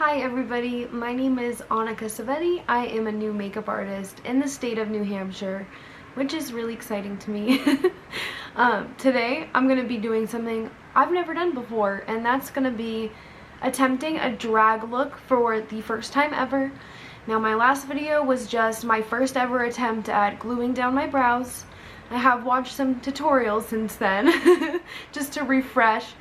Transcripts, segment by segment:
Hi everybody, my name is Annika Savetti. I am a new makeup artist in the state of New Hampshire, which is really exciting to me. Today I'm going to be doing something I've never done before, and that's going to be attempting a drag look for the first time ever. Now my last video was just my first ever attempt at gluing down my brows. I have watched some tutorials since then just to refresh,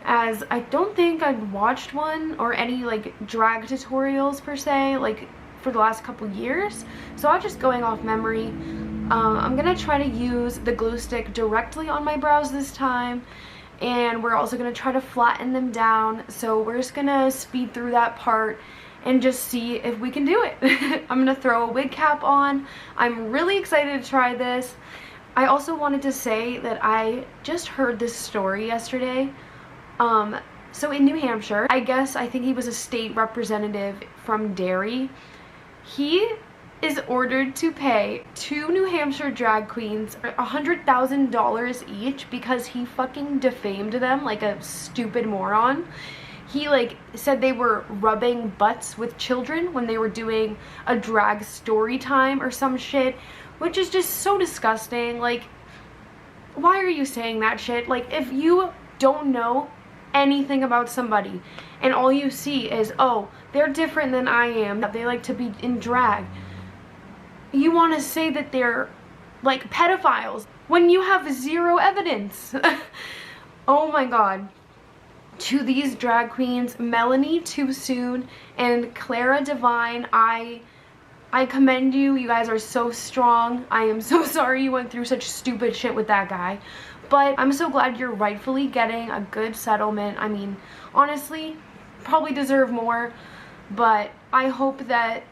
as I don't think I've watched one or any like drag tutorials per se like for the last couple years, so I'm just going off memory. I'm gonna try to use the glue stick directly on my brows this time, and we're also gonna try to flatten them down, so we're just gonna speed through that part and just see if we can do it. I'm gonna throw a wig cap on. I'm really excited to try this. I also wanted to say that I just heard this story yesterday. So in New Hampshire, I think he was a state representative from Derry. He is ordered to pay 2 New Hampshire drag queens $100,000 each because he fucking defamed them like a stupid moron. He like said they were rubbing butts with children when they were doing a drag story time or some shit, which is just so disgusting. Like, why are you saying that shit? Like, if you don't know anything about somebody and all you see is, oh, they're different than I am, that they like to be in drag, you want to say that they're like pedophiles when you have zero evidence. Oh my god. To these drag queens, Moniquette Toosoon and Clara Divine, I commend you. You guys are so strong. I am so sorry you went through such stupid shit with that guy, but I'm so glad you're rightfully getting a good settlement. I mean, honestly, probably deserve more, but I hope that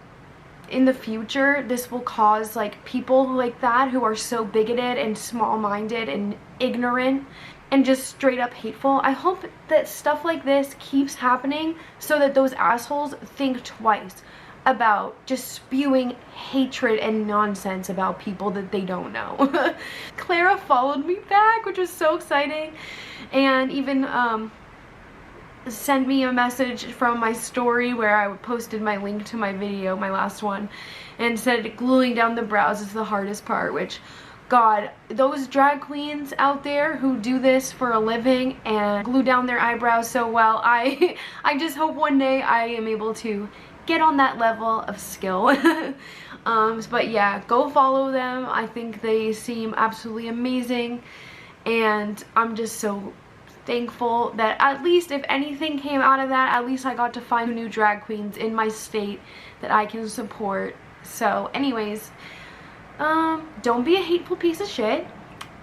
in the future this will cause like people like that who are so bigoted and small-minded and ignorant and just straight up hateful, I hope that stuff like this keeps happening so that those assholes think twice about just spewing hatred and nonsense about people that they don't know. Clara followed me back, which was so exciting, and even sent me a message from my story where I posted my link to my video, my last one, and said gluing down the brows is the hardest part, which, god, those drag queens out there who do this for a living and glue down their eyebrows so well, I just hope one day I am able to get on that level of skill. But yeah, go follow them. I think they seem absolutely amazing, and I'm just so thankful that at least if anything came out of that, at least I got to find new drag queens in my state that I can support. So anyways, don't be a hateful piece of shit.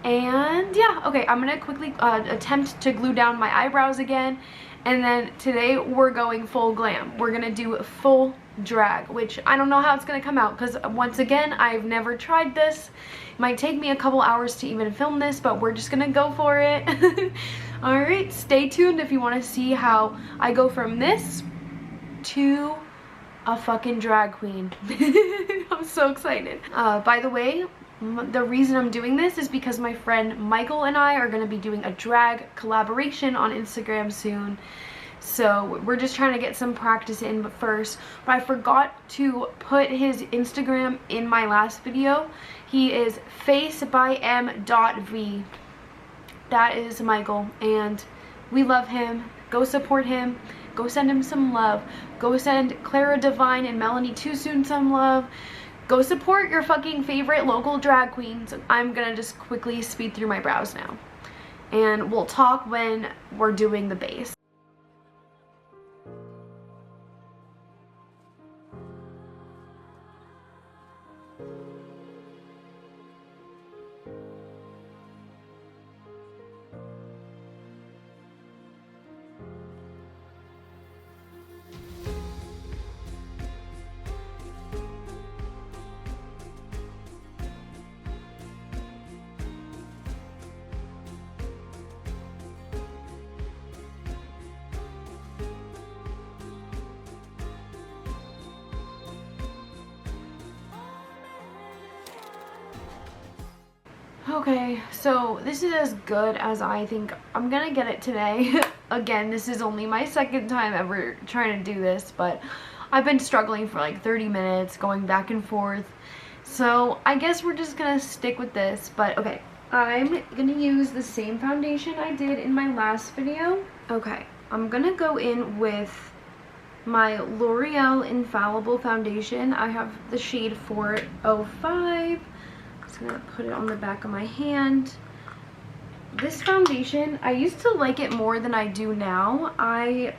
And yeah, okay, I'm gonna quickly attempt to glue down my eyebrows again. And then today we're going full glam. We're gonna do full drag, which I don't know how it's gonna come out because once again, I've never tried this. It might take me a couple hours to even film this, but we're just gonna go for it. Alright, stay tuned if you want to see how I go from this to a fucking drag queen. I'm so excited. By the way, the reason I'm doing this is because my friend Michael and I are going to be doing a drag collaboration on Instagram soon. So we're just trying to get some practice in but I forgot to put his Instagram in my last video. He is facebym.v. That is Michael, and we love him. Go support him. Go send him some love. Go send Clara Divine and Moniquette Toosoon some love. Go support your fucking favorite local drag queens. I'm gonna just quickly speed through my brows now, and we'll talk when we're doing the base. Okay, so this is as good as I think I'm gonna get it today. Again, this is only my second time ever trying to do this, but I've been struggling for like 30 minutes, going back and forth. So I guess we're just gonna stick with this, but okay. I'm gonna use the same foundation I did in my last video. Okay, I'm gonna go in with my L'Oreal Infallible Foundation. I have the shade 405. Just gonna put it on the back of my hand. This foundation, I used to like it more than I do now. I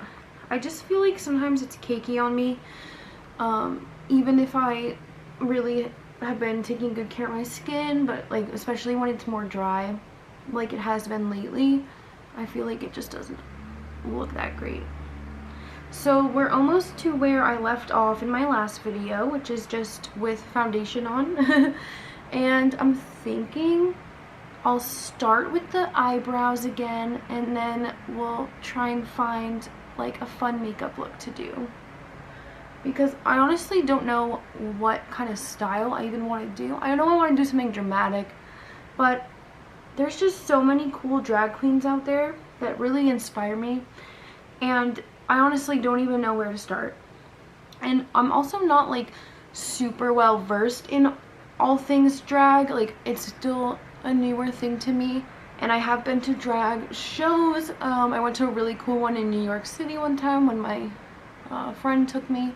just feel like sometimes it's cakey on me. Even if I really have been taking good care of my skin, but like especially when it's more dry, like it has been lately, I feel like it just doesn't look that great. So we're almost to where I left off in my last video, which is just with foundation on. And I'm thinking I'll start with the eyebrows again, and then we'll try and find like a fun makeup look to do. Because I honestly don't know what kind of style I even want to do. I know I want to do something dramatic, but there's just so many cool drag queens out there that really inspire me, and I honestly don't even know where to start. And I'm also not like super well versed in all things drag. Like, it's still a newer thing to me, and I have been to drag shows. I went to a really cool one in New York City one time when my friend took me,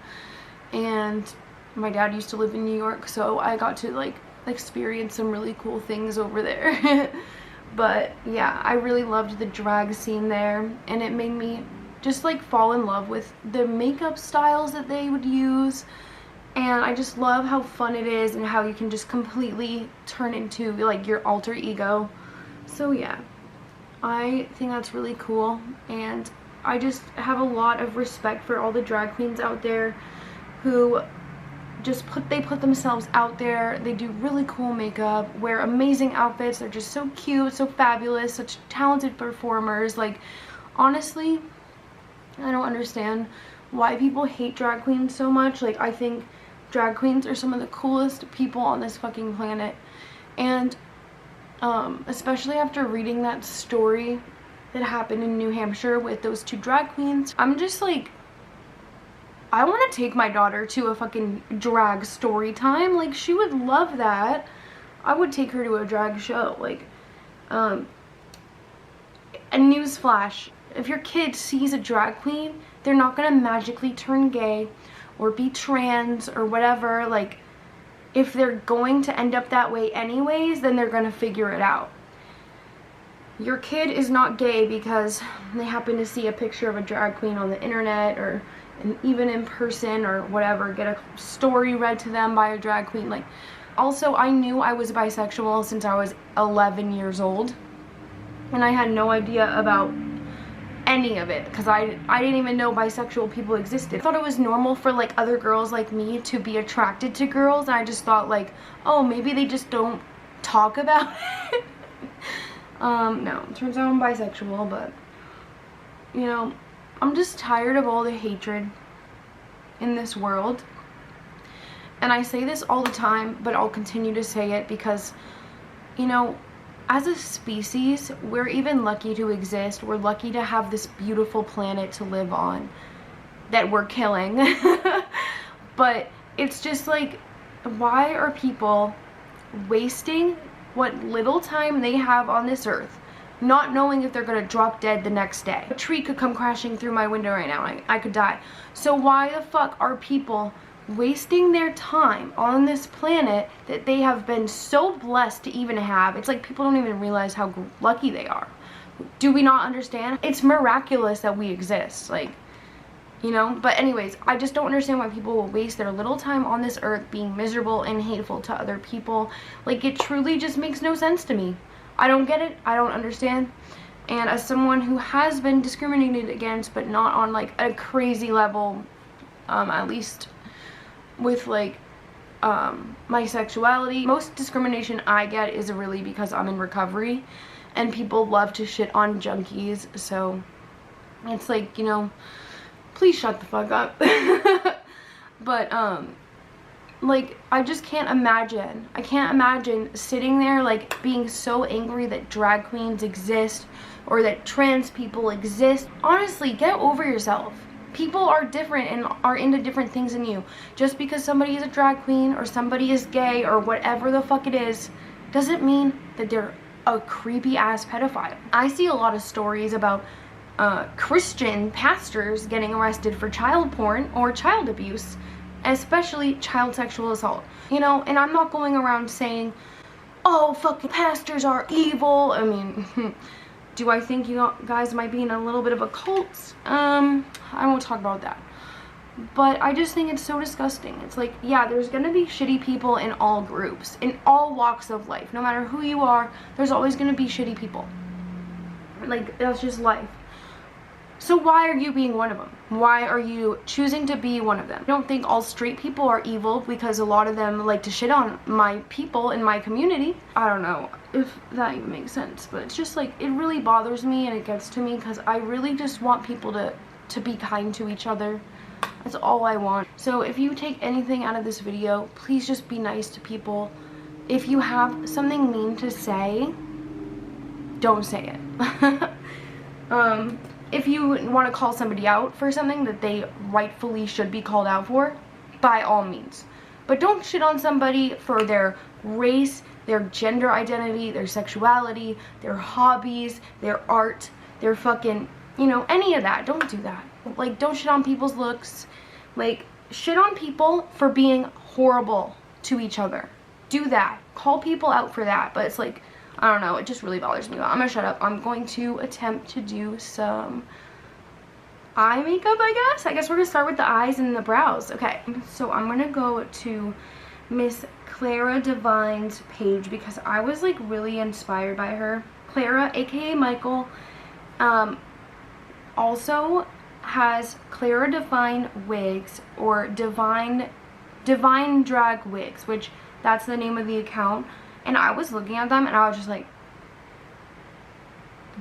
and my dad used to live in New York, so I got to like experience some really cool things over there. But yeah, I really loved the drag scene there, and it made me just like fall in love with the makeup styles that they would use. And I just love how fun it is and how you can just completely turn into like your alter ego. So yeah, I think that's really cool, and I just have a lot of respect for all the drag queens out there who just put themselves out there. They do really cool makeup, wear amazing outfits, they're just so cute, so fabulous, such talented performers. Like, honestly, I don't understand why people hate drag queens so much. Like, I think drag queens are some of the coolest people on this fucking planet. And especially after reading that story that happened in New Hampshire with those two drag queens, I'm just like, I want to take my daughter to a fucking drag story time. Like, she would love that. I would take her to a drag show. Like, a newsflash, if your kid sees a drag queen, they're not gonna magically turn gay or be trans or whatever. Like, if they're going to end up that way anyways, then they're gonna figure it out. Your kid is not gay because they happen to see a picture of a drag queen on the internet, or even in person or whatever, get a story read to them by a drag queen. Like, also, I knew I was bisexual since I was 11 years old, and I had no idea about any of it because I didn't even know bisexual people existed. I thought it was normal for like other girls like me to be attracted to girls, and I just thought like, oh, maybe they just don't talk about it. No, it turns out I'm bisexual. But you know, I'm just tired of all the hatred in this world, and I say this all the time, but I'll continue to say it because, you know, as a species, we're even lucky to exist. We're lucky to have this beautiful planet to live on that we're killing. But it's just like, why are people wasting what little time they have on this earth, not knowing if they're gonna drop dead the next day? A tree could come crashing through my window right now and I could die. So why the fuck are people wasting their time on this planet that they have been so blessed to even have? It's like people don't even realize how lucky they are. Do we not understand? It's miraculous that we exist, like, you know? But anyways, I just don't understand why people will waste their little time on this earth being miserable and hateful to other people. Like, it truly just makes no sense to me. I don't get it. I don't understand. And as someone who has been discriminated against, but not on like a crazy level, at least with like my sexuality, most discrimination I get is really because I'm in recovery, and people love to shit on junkies. So it's like, you know, please shut the fuck up. But like, I just can't imagine. I can't imagine sitting there, like, being so angry that drag queens exist or that trans people exist. Honestly, get over yourself. People are different and are into different things than you. Just because somebody is a drag queen or somebody is gay or whatever the fuck it is, doesn't mean that they're a creepy ass pedophile. I see a lot of stories about Christian pastors getting arrested for child porn or child abuse, especially child sexual assault. You know, and I'm not going around saying, oh, fucking pastors are evil. I mean, do I think you guys might be in a little bit of a cult? I won't talk about that. But I just think it's so disgusting. It's like, yeah, there's gonna be shitty people in all groups, in all walks of life. No matter who you are, there's always gonna be shitty people. Like, that's just life. So why are you being one of them? Why are you choosing to be one of them? I don't think all straight people are evil, because a lot of them like to shit on my people in my community. I don't know if that even makes sense, but it's just like, it really bothers me and it gets to me, because I really just want people to be kind to each other. That's all I want. So if you take anything out of this video, please just be nice to people. If you have something mean to say, don't say it. If you want to call somebody out for something that they rightfully should be called out for, by all means. But don't shit on somebody for their race, their gender identity, their sexuality, their hobbies, their art, their fucking, you know, any of that. Don't do that. Like, don't shit on people's looks. Like, shit on people for being horrible to each other. Do that. Call people out for that. But it's like, I don't know, it just really bothers me. But I'm gonna shut up. I'm going to attempt to do some eye makeup, I guess. I guess we're gonna start with the eyes and the brows. Okay, so I'm gonna go to Miss Clara Divine's page, because I was like really inspired by her. Clara, aka Michael, also has Clara Divine wigs, or Divine drag wigs, which that's the name of the account. And I was looking at them and I was just like,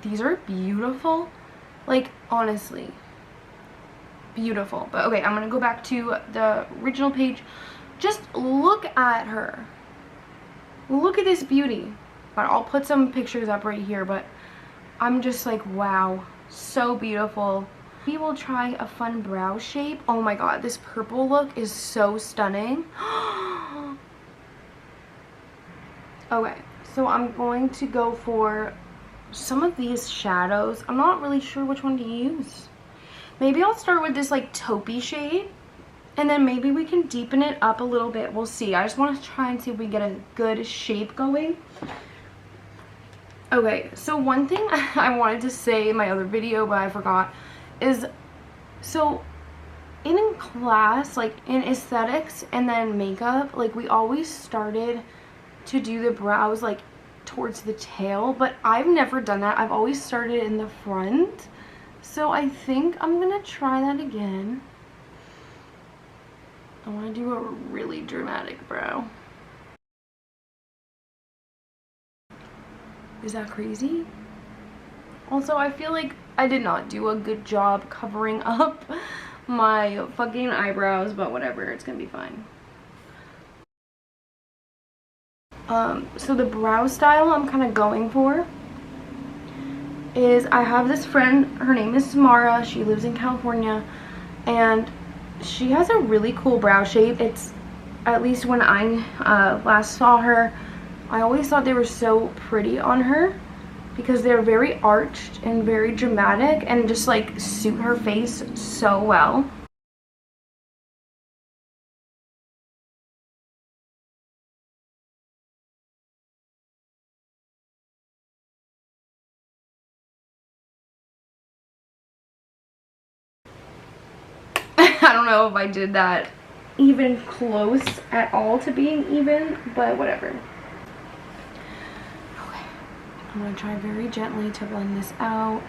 these are beautiful. Like, honestly, beautiful. But okay, I'm gonna go back to the original page. Just look at her. Look at this beauty. But I'll put some pictures up right here, but I'm just like, wow, so beautiful. We will try a fun brow shape. Oh my god, this purple look is so stunning. Okay, so I'm going to go for some of these shadows. I'm not really sure which one to use. Maybe I'll start with this like taupey shade, and then maybe we can deepen it up a little bit. We'll see. I just want to try and see if we get a good shape going. Okay, so one thing I wanted to say in my other video, but I forgot, is so in class, like in aesthetics and then makeup, like we always started to do the brows like towards the tail, but I've never done that. I've always started in the front. So I think I'm gonna try that again. I want to do a really dramatic brow. Is that crazy? Also, I feel like I did not do a good job covering up my fucking eyebrows, but whatever, it's gonna be fine. So the brow style I'm kind of going for is, I have this friend, her name is Samara, she lives in California, and she has a really cool brow shape. It's, at least when I last saw her, I always thought they were so pretty on her, because they're very arched and very dramatic and just like suit her face so well. I don't know if I did that even close at all to being even, but whatever. Okay, I'm gonna try very gently to blend this out.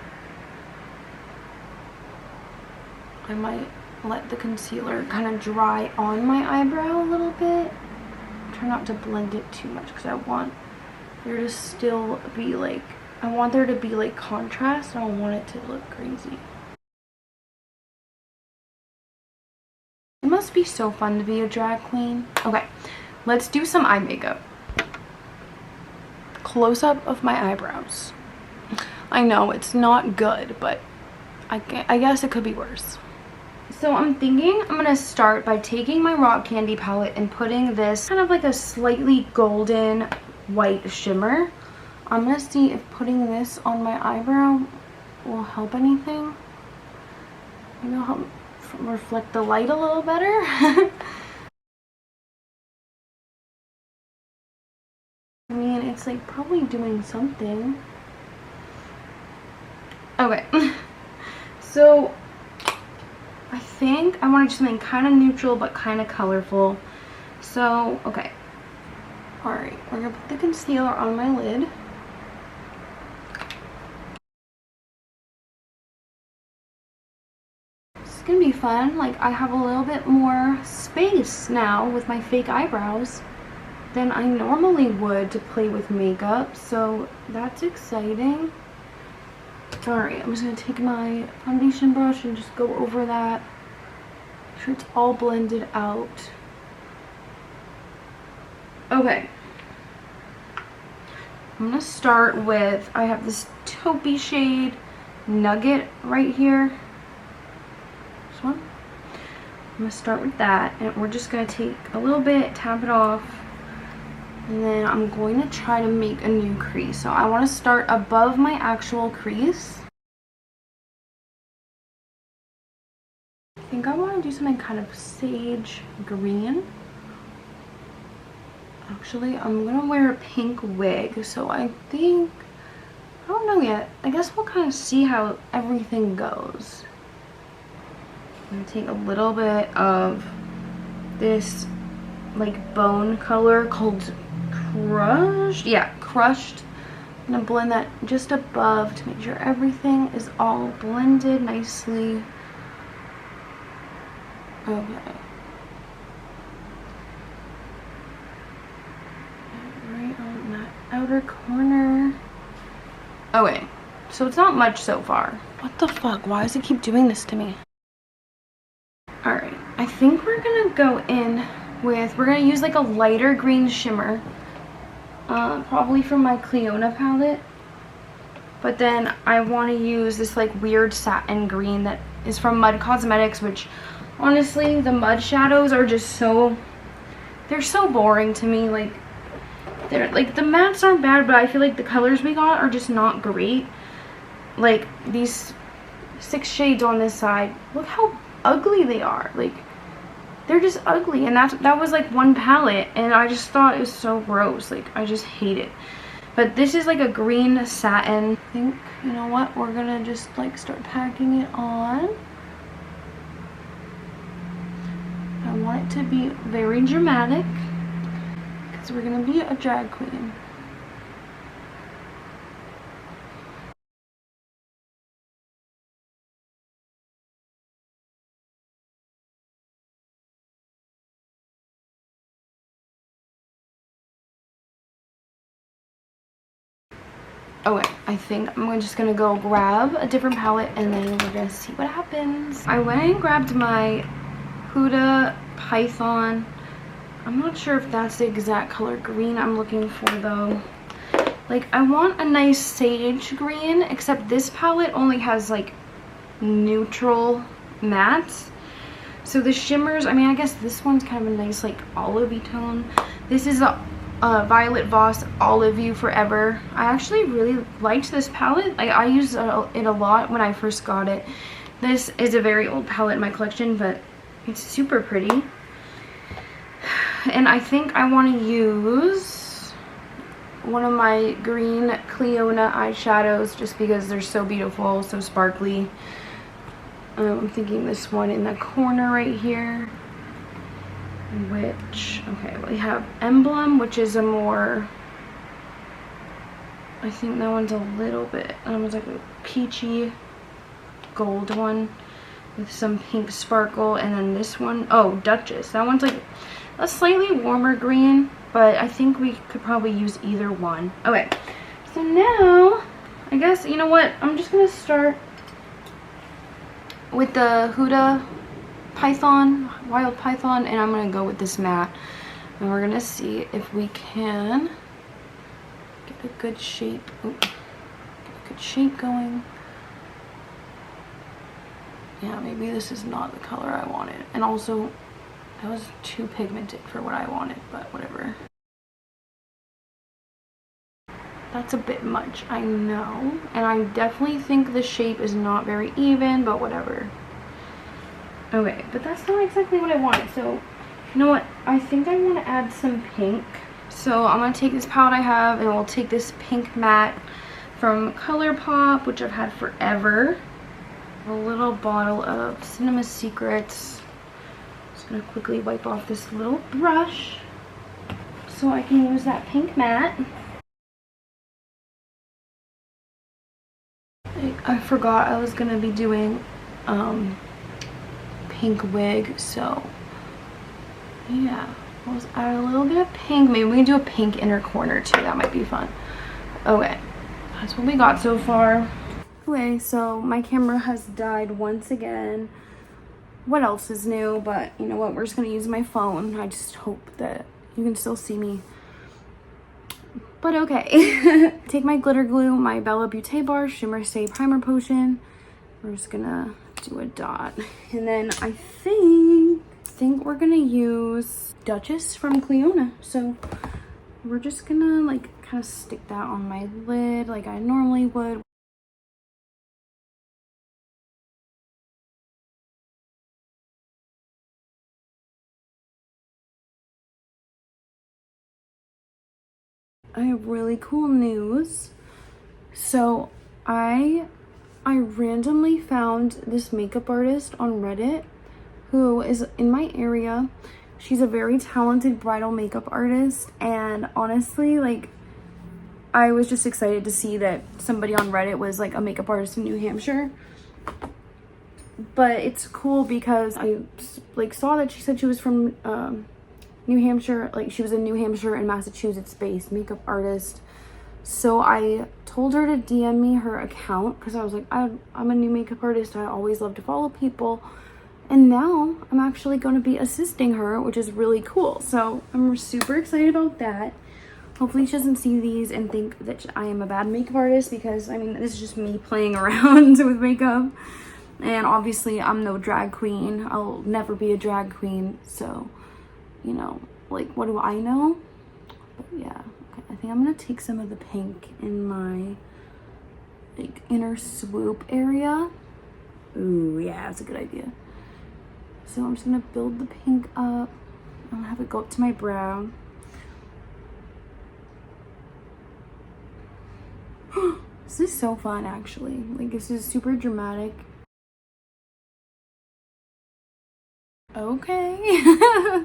I might let the concealer kind of dry on my eyebrow a little bit. Try not to blend it too much, because I want there to still be like, I want there to be like contrast. I don't want it to look crazy. It must be so fun to be a drag queen. Okay, let's do some eye makeup. Close up of my eyebrows. I know it's not good, but I guess it could be worse. So I'm thinking I'm gonna start by taking my Rock Candy palette and putting this kind of like a slightly golden white shimmer. I'm gonna see if putting this on my eyebrow will help anything. Maybe it'll help reflect the light a little better. I mean, it's like probably doing something. Okay, so I think I want to do something kind of neutral but kind of colorful. So, okay. Alright, we're going to put the concealer on my lid. This is going to be fun. Like, I have a little bit more space now with my fake eyebrows than I normally would to play with makeup. So, that's exciting. Alright, I'm just going to take my foundation brush and just go over that. Make sure it's all blended out. Okay. I'm going to start with, I have this taupey shade Nugget right here. This one. I'm going to start with that, and we're just going to take a little bit, tap it off, and then I'm going to try to make a new crease. So I want to start above my actual crease. I think I want to do something kind of sage green. Actually, I'm going to wear a pink wig, so I think, I don't know yet. I guess we'll kind of see how everything goes. I'm going to take a little bit of this like bone color called Crushed. Yeah, Crushed. I'm going to blend that just above to make sure everything is all blended nicely. Okay. Right on that outer corner. Okay, so it's not much so far. What the fuck? Why does it keep doing this to me? Alright, I think we're gonna go in with, we're gonna use like a lighter green shimmer. Probably from my Cleona palette. But then I want to use this like weird satin green that is from Mud Cosmetics, which honestly, the mud shadows are just so, they're so boring to me. Like, they're like, the mattes aren't bad, but I feel like the colors we got are just not great. Like, these 6 shades on this side, look how ugly they are. Like, they're just ugly, and that was like one palette, and I just thought it was so gross. Like, I just hate it. But this is like a green satin. I think, you know what, we're gonna just like start packing it on. I want it to be very dramatic because we're gonna be a drag queen. Okay, I think I'm just gonna go grab a different palette and then we're gonna see what happens. I went and grabbed my Huda Python. I'm not sure if that's the exact color green I'm looking for though. Like, I want a nice sage green, except this palette only has like neutral mattes. So the shimmers, I mean, I guess this one's kind of a nice like olivey tone. This is a Violet Voss Olive You Forever. I actually really liked this palette. Like, I used it a lot when I first got it. This is a very old palette in my collection, but it's super pretty. And I think I want to use one of my green Cleona eyeshadows just because they're so beautiful, so sparkly. I'm thinking this one in the corner right here. Which, okay, we have Emblem, which is a more, I think that one's a little bit, that one's like a peachy gold one with some pink sparkle. And then this one, oh, Duchess, that one's like a slightly warmer green, but I think we could probably use either one. Okay, so now, I guess, you know what, I'm just gonna start with the Huda wild python, and I'm gonna go with this matte. And we're gonna see if we can get a good shape. Get a good shape going. Yeah, maybe this is not the color I wanted. And also, that was too pigmented for what I wanted, but whatever. That's a bit much, I know. And I definitely think the shape is not very even, but whatever. Okay, but that's not exactly what I wanted. So, you know what? I think I want to add some pink. So I'm going to take this palette I have, and we'll take this pink matte from ColourPop, which I've had forever. A little bottle of Cinema Secrets. Just gonna quickly wipe off this little brush so I can use that pink matte. I forgot I was gonna be doing pink wig, so yeah, let's add a little bit of pink. Maybe we can do a pink inner corner too. That might be fun. Okay, that's what we got so far. Okay, so my camera has died once again. What else is new? But you know what, we're just gonna use my phone. I just hope that you can still see me. But okay. Take my glitter glue, my Bella Beauté Bar Shimmer Stay Primer Potion. We're just gonna do a dot. And then I think we're gonna use Duchess from Cleona. So we're just gonna like kind of stick that on my lid like I normally would. I have really cool news. So I randomly found this makeup artist on Reddit who is in my area. She's a very talented bridal makeup artist, and honestly, like, I was just excited to see that somebody on Reddit was like a makeup artist in New Hampshire. But it's cool because I like saw that she said she was from New Hampshire, like she was a New Hampshire and Massachusetts based makeup artist. So I told her to DM me her account because I was like, I'm a new makeup artist. I always love to follow people. And now I'm actually going to be assisting her, which is really cool. So I'm super excited about that. Hopefully she doesn't see these and think that I am a bad makeup artist, because I mean, this is just me playing around with makeup. And obviously I'm no drag queen. I'll never be a drag queen. So, you know, like, what do I know? But yeah, okay. I think I'm gonna take some of the pink in my like inner swoop area. Ooh, yeah, that's a good idea. So I'm just gonna build the pink up. I'm gonna have it go up to my brow. This is so fun, actually. Like, this is super dramatic. Okay.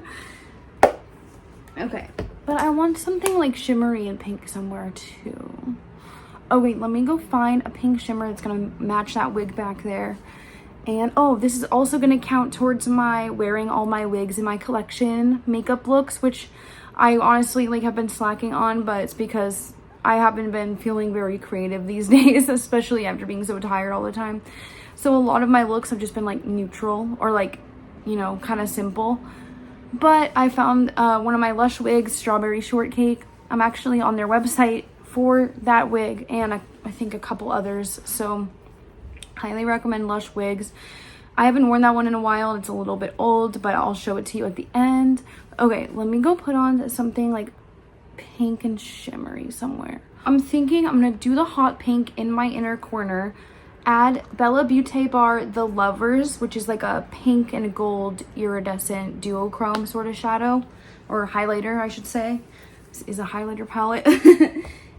Okay, but I want something like shimmery and pink somewhere too. Oh wait, let me go find a pink shimmer that's gonna match that wig back there. And oh, this is also gonna count towards my wearing all my wigs in my collection makeup looks, which I honestly like have been slacking on, but it's because I haven't been feeling very creative these days, especially after being so tired all the time. So a lot of my looks have just been like neutral or like, you know, kind of simple. But I found one of my Lush wigs, Strawberry Shortcake. I'm actually on their website for that wig, and I think a couple others. So highly recommend Lush wigs. I haven't worn that one in a while. It's a little bit old, but I'll show it to you at the end. Okay, let me go put on something like pink and shimmery somewhere. I'm thinking I'm gonna do the hot pink in my inner corner. Add Bella Beauté Bar The Lovers, which is like a pink and gold iridescent duochrome sort of shadow, or highlighter, I should say. This is a highlighter palette.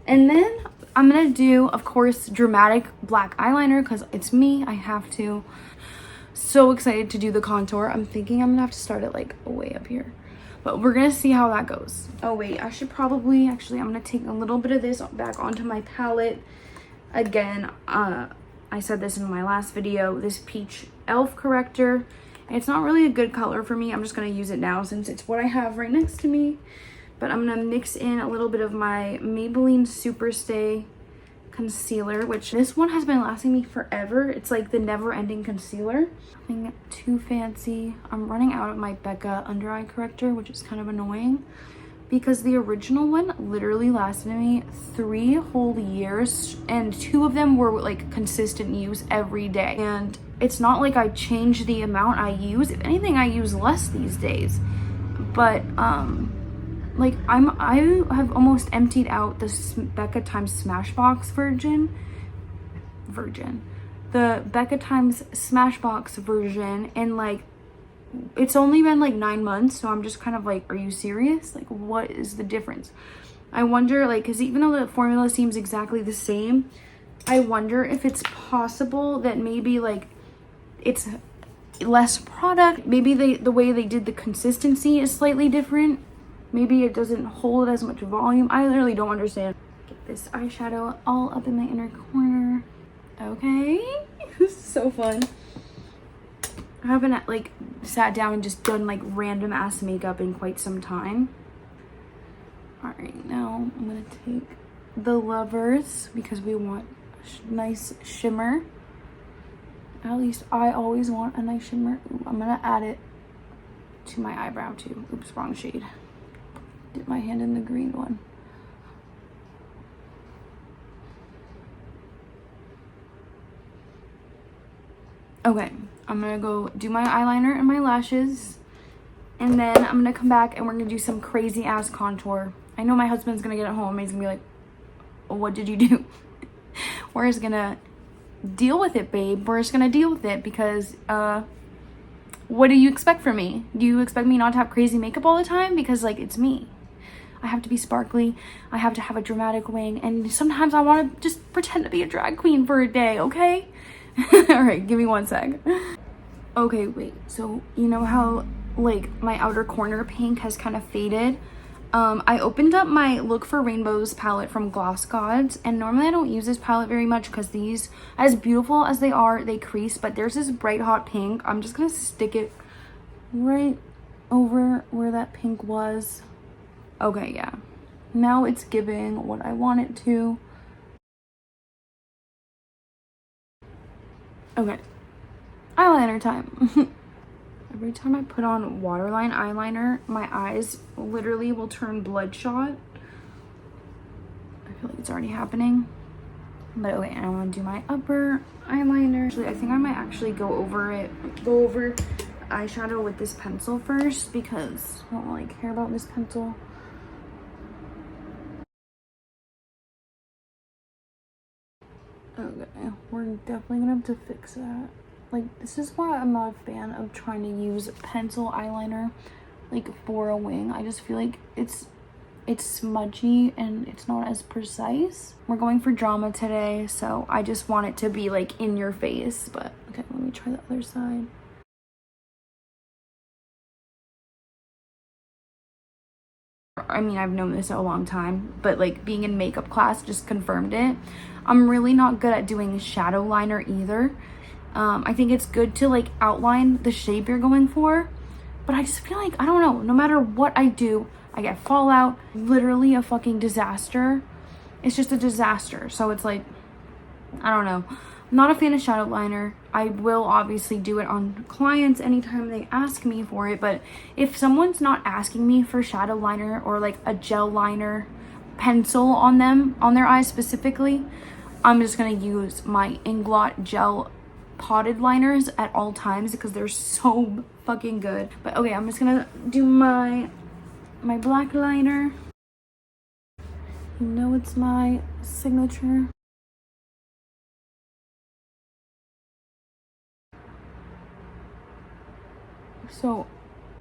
And then I'm gonna do, of course, dramatic black eyeliner, because it's me, I have to. So excited to do the contour. I'm thinking I'm gonna have to start it like way up here, but we're gonna see how that goes. Oh wait, I should probably, actually, I'm gonna take a little bit of this back onto my palette. Again, I said this in my last video, this peach elf corrector. It's not really a good color for me. I'm just gonna use it now since it's what I have right next to me. But I'm gonna mix in a little bit of my Maybelline Superstay concealer, which this one has been lasting me forever. It's like the never ending concealer. Nothing too fancy. I'm running out of my Becca under eye corrector, which is kind of annoying because the original one literally lasted me 3 whole years, and 2 of them were like consistent use every day. And it's not like I changed the amount I use. If anything, I use less these days. But like I have almost emptied out the Becca times Smashbox the Becca times Smashbox version, and like it's only been like 9 months, so I'm just kind of like, are you serious? Like, what is the difference? I wonder, like, because even though the formula seems exactly the same, I wonder if it's possible that maybe like it's less product. Maybe the way they did the consistency is slightly different. Maybe it doesn't hold as much volume. I literally don't understand. Get this eyeshadow all up in my inner corner. Okay. This is so fun. I haven't like sat down and just done like random ass makeup in quite some time. All right, now I'm gonna take the Lovers because we want a nice shimmer. At least I always want a nice shimmer. Ooh, I'm gonna add it to my eyebrow too. Oops, wrong shade. Dip my hand in the green one. Okay, I'm gonna go do my eyeliner and my lashes, and then I'm gonna come back and we're gonna do some crazy ass contour. I know my husband's gonna get it home and he's gonna be like, what did you do? We're just gonna deal with it, babe. We're just gonna deal with it because what do you expect from me? Do you expect me not to have crazy makeup all the time? Because like, it's me. I have to be sparkly. I have to have a dramatic wing, and sometimes I want to just pretend to be a drag queen for a day, okay? All right, give me 1 sec. Okay, wait, so you know how like my outer corner pink has kind of faded? I opened up my Look for Rainbows palette from Gloss Gods, and normally I don't use this palette very much because these, as beautiful as they are, they crease, but there's this bright hot pink. I'm just gonna stick it right over where that pink was. Okay, yeah, now it's giving what I want it to. Okay, eyeliner time. Every time I put on waterline eyeliner, my eyes literally will turn bloodshot. I feel like it's already happening. But okay, and I want to do my upper eyeliner. Actually, I think I might actually go over eyeshadow with this pencil first because I don't really care about this pencil. Okay, we're definitely gonna have to fix that. Like, this is why I'm not a fan of trying to use pencil eyeliner like for a wing. I just feel like it's smudgy and it's not as precise. We're going for drama today, so I just want it to be like in your face. But okay, let me try the other side. I mean, I've known this a long time, but like being in makeup class just confirmed it. I'm really not good at doing shadow liner either. I think it's good to like outline the shape you're going for, but I just feel like, I don't know, no matter what I do, I get fallout. Literally a fucking disaster. It's just a disaster. So it's like, I don't know. I'm not a fan of shadow liner. I will obviously do it on clients anytime they ask me for it, but if someone's not asking me for shadow liner or like a gel liner pencil on them, on their eyes specifically, I'm just gonna use my Inglot gel potted liners at all times because they're so fucking good. But okay, I'm just gonna do my black liner. You know it's my signature. So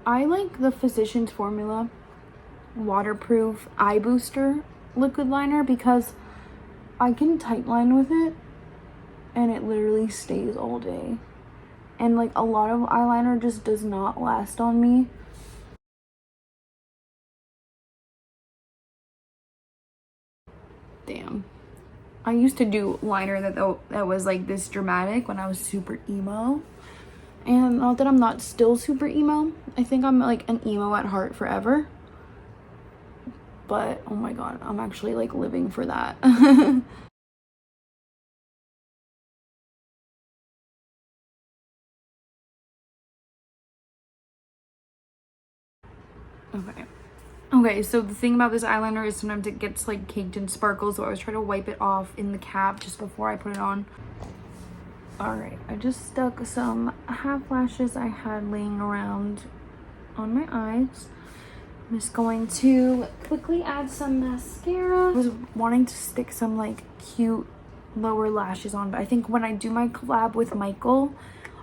I like the Physicians Formula waterproof eye booster liquid liner because I can tight line with it and it literally stays all day. And like a lot of eyeliner just does not last on me. Damn. I used to do liner that was like this dramatic when I was super emo. And not that I'm not still super emo. I think I'm like an emo at heart forever. But oh my god, I'm actually like living for that. Okay, so the thing about this eyeliner is sometimes it gets like caked in sparkles, so I always try to wipe it off in the cap just before I put it on. Alright, I just stuck some half lashes I had laying around on my eyes. I'm just going to quickly add some mascara. I was wanting to stick some like cute lower lashes on, but I think when I do my collab with Michael,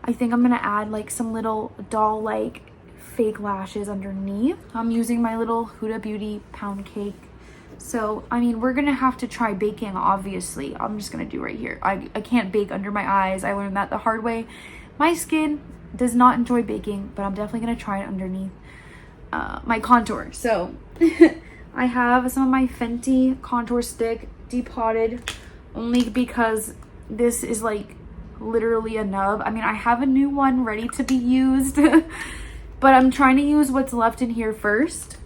I think I'm gonna add like some little doll like fake lashes underneath. I'm using my little Huda Beauty pound cake. So I mean, we're gonna have to try baking, obviously. I'm just gonna do right here. I can't bake under my eyes. I learned that the hard way. My skin does not enjoy baking, but I'm definitely gonna try it underneath my contour. So I have some of my Fenty contour stick depotted only because this is like literally a nub. I mean, I have a new one ready to be used, but I'm trying to use what's left in here first.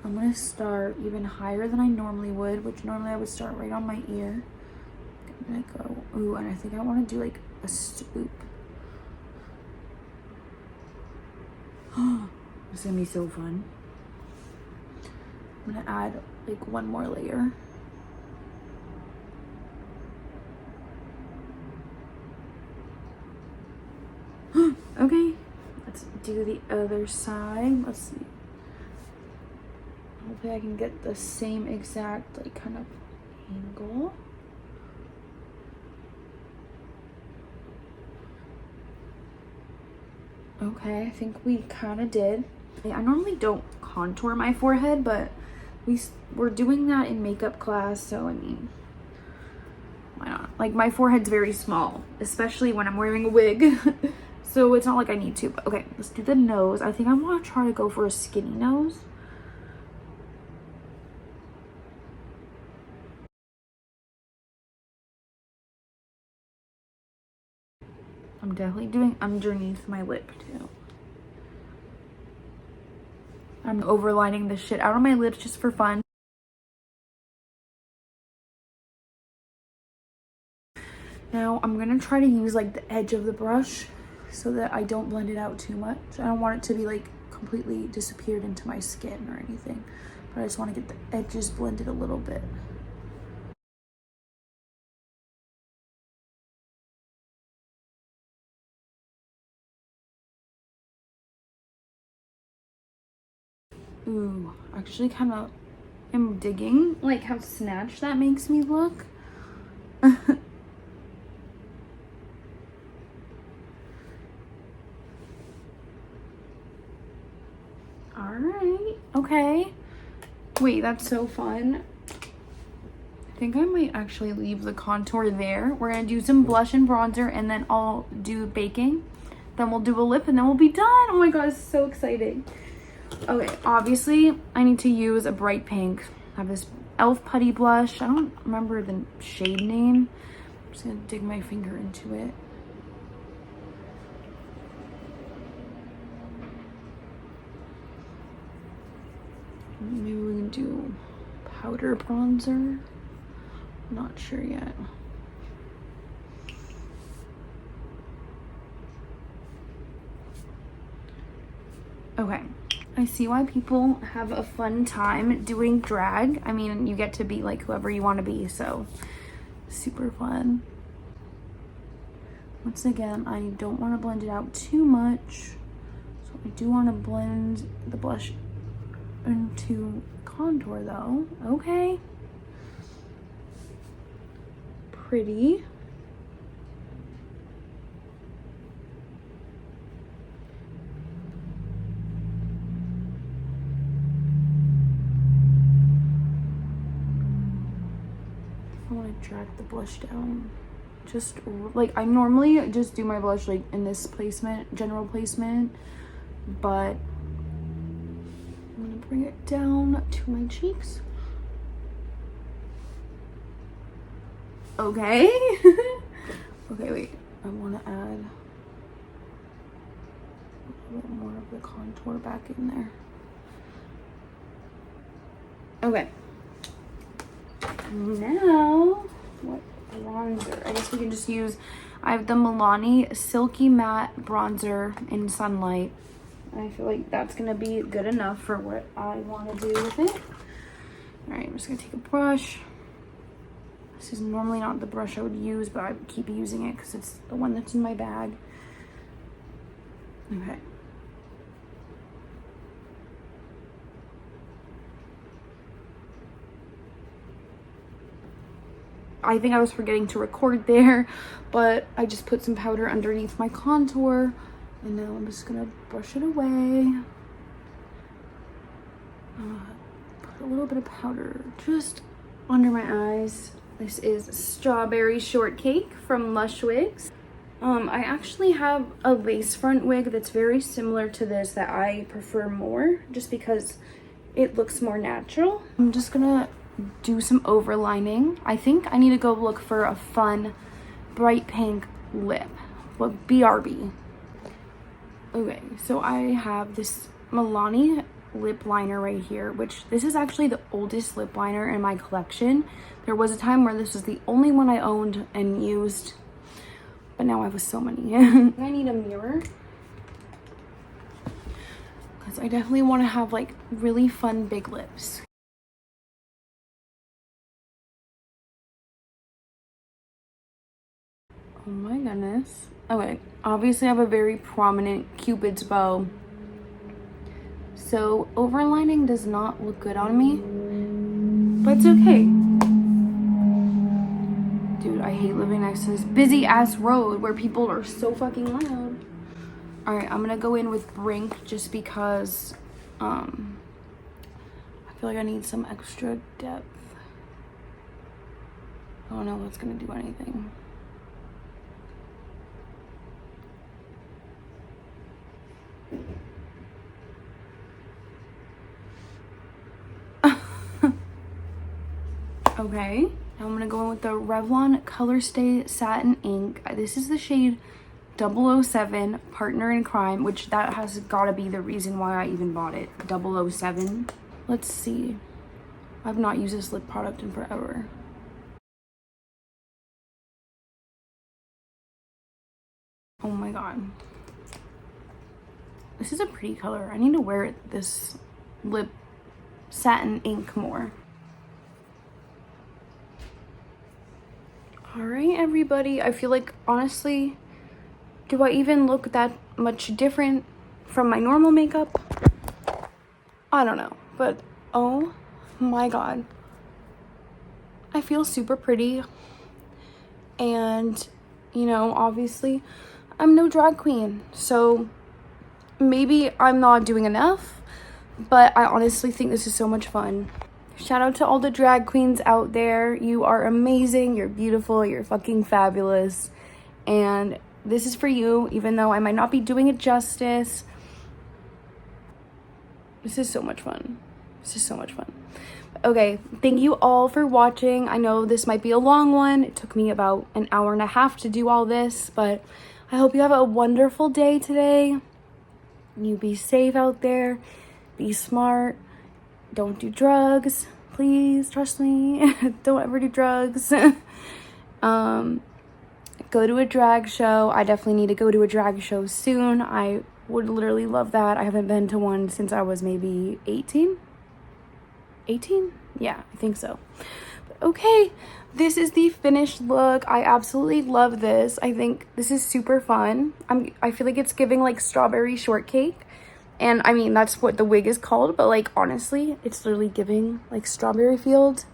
I'm gonna start even higher than I normally would, which normally I would start right on my ear. I'm gonna go, ooh, and I think I wanna do like a swoop. This is gonna be so fun. I'm gonna add like one more layer. Okay, let's do the other side. Let's see. Hopefully I can get the same exact like kind of angle. Okay, I think we kind of did. I normally don't contour my forehead, but we're doing that in makeup class, so I mean, why not? Like, my forehead's very small, especially when I'm wearing a wig. So it's not like I need to, but okay, let's do the nose. I think I want to try to go for a skinny nose. I'm definitely doing underneath my lip too. I'm overlining the shit out of my lips just for fun. Now I'm gonna try to use like the edge of the brush so that I don't blend it out too much. I don't want it to be like completely disappeared into my skin or anything, but I just want to get the edges blended a little bit. Ooh, actually kind of am digging like how snatched that makes me look. Alright, okay. Wait, that's so fun. I think I might actually leave the contour there. We're gonna do some blush and bronzer, and then I'll do baking. Then we'll do a lip, and then we'll be done. Oh my god, it's so exciting. Okay, obviously, I need to use a bright pink. I have this e.l.f. putty blush. I don't remember the shade name. I'm just gonna dig my finger into it. Maybe we can do powder bronzer. Not sure yet. Okay, I see why people have a fun time doing drag. I mean, you get to be like whoever you want to be, so super fun. Once again, I don't want to blend it out too much, so I do want to blend the blush into contour though. Okay, pretty. I want to drag the blush down. Just like I normally just do my blush like in this placement, general placement, but I'm gonna bring it down to my cheeks. Okay. Okay, wait. I want to add a little bit more of the contour back in there. Okay. Now, what bronzer? I guess we can just use, I have the Milani Silky Matte Bronzer in Sunlight. I feel like that's gonna be good enough for what I want to do with it. All right, I'm just gonna take a brush. This is normally not the brush I would use, but I keep using it because it's the one that's in my bag. Okay. I think I was forgetting to record there, but I just put some powder underneath my contour, and now I'm just gonna brush it away. Put a little bit of powder just under my eyes. This is Strawberry Shortcake from Lush Wigs. I actually have a lace front wig that's very similar to this that I prefer more, just because it looks more natural. I'm just gonna do some overlining. I think I need to go look for a fun bright pink lip. Well, BRB. Okay, so I have this Milani lip liner right here, which this is actually the oldest lip liner in my collection. There was a time where this was the only one I owned and used, but now I have so many. I need a mirror because I definitely want to have like really fun big lips. Oh my goodness. Okay, obviously I have a very prominent Cupid's bow, so overlining does not look good on me, but it's okay. Dude, I hate living next to this busy ass road where people are so fucking loud. All right, I'm gonna go in with Brink just because I feel like I need some extra depth. I don't know if that's gonna do anything. Okay, now I'm gonna go in with the Revlon Color Stay Satin Ink. This is the shade 007 Partner in Crime, which that has gotta be the reason why I even bought it. 007. Let's see. I've not used this lip product in forever. Oh my god. This is a pretty color. I need to wear this lip satin ink more. All right, everybody. I feel like, honestly, do I even look that much different from my normal makeup? I don't know, but oh my god. I feel super pretty. And, you know, obviously, I'm no drag queen, so maybe I'm not doing enough, but I honestly think this is so much fun. Shout out to all the drag queens out there. You are amazing, you're beautiful, you're fucking fabulous, and this is for you, even though I might not be doing it justice. This is so much fun. This is so much fun. Okay, thank you all for watching. I know this might be a long one. It took me about an hour and a half to do all this, but I hope you have a wonderful day today. You be safe out there. Be smart. Don't do drugs. Please, trust me. Don't ever do drugs. Go to a drag show. I definitely need to go to a drag show soon. I would literally love that. I haven't been to one since I was maybe 18. 18? Yeah, I think so. But okay, this is the finished look. I absolutely love this. I think this is super fun. I feel like it's giving like strawberry shortcake. And I mean, that's what the wig is called, but like honestly, it's literally giving like strawberry field.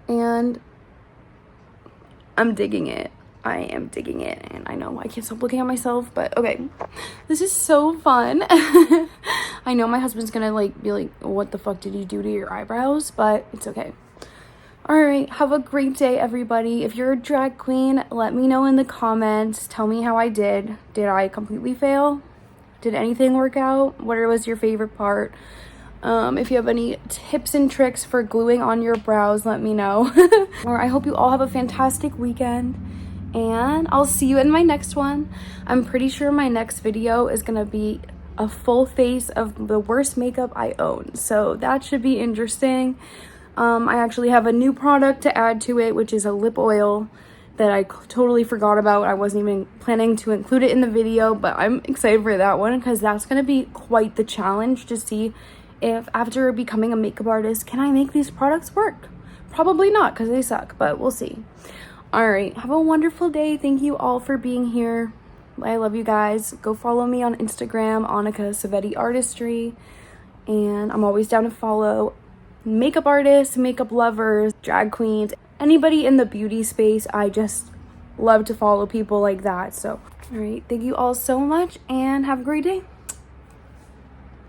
And I'm digging it. I am digging it, and I know I can't stop looking at myself, but okay, this is so fun. I know my husband's gonna like be like, what the fuck did you do to your eyebrows? But it's okay. All right, have a great day, everybody. If you're a drag queen, let me know in the comments. Tell me how I did. Did I completely fail? Did anything work out? What was your favorite part? If you have any tips and tricks for gluing on your brows, let me know. Or I hope you all have a fantastic weekend. And I'll see you in my next one. I'm pretty sure my next video is gonna be a full face of the worst makeup I own. So that should be interesting. I actually have a new product to add to it, which is a lip oil that I totally forgot about. I wasn't even planning to include it in the video, but I'm excited for that one because that's going to be quite the challenge to see if after becoming a makeup artist, can I make these products work? Probably not because they suck, but we'll see. All right, have a wonderful day. Thank you all for being here. I love you guys. Go follow me on Instagram, Annika Savetti Artistry, and I'm always down to follow makeup artists, makeup lovers, drag queens, anybody in the beauty space. I just love to follow people like that. So, all right, thank you all so much and have a great day.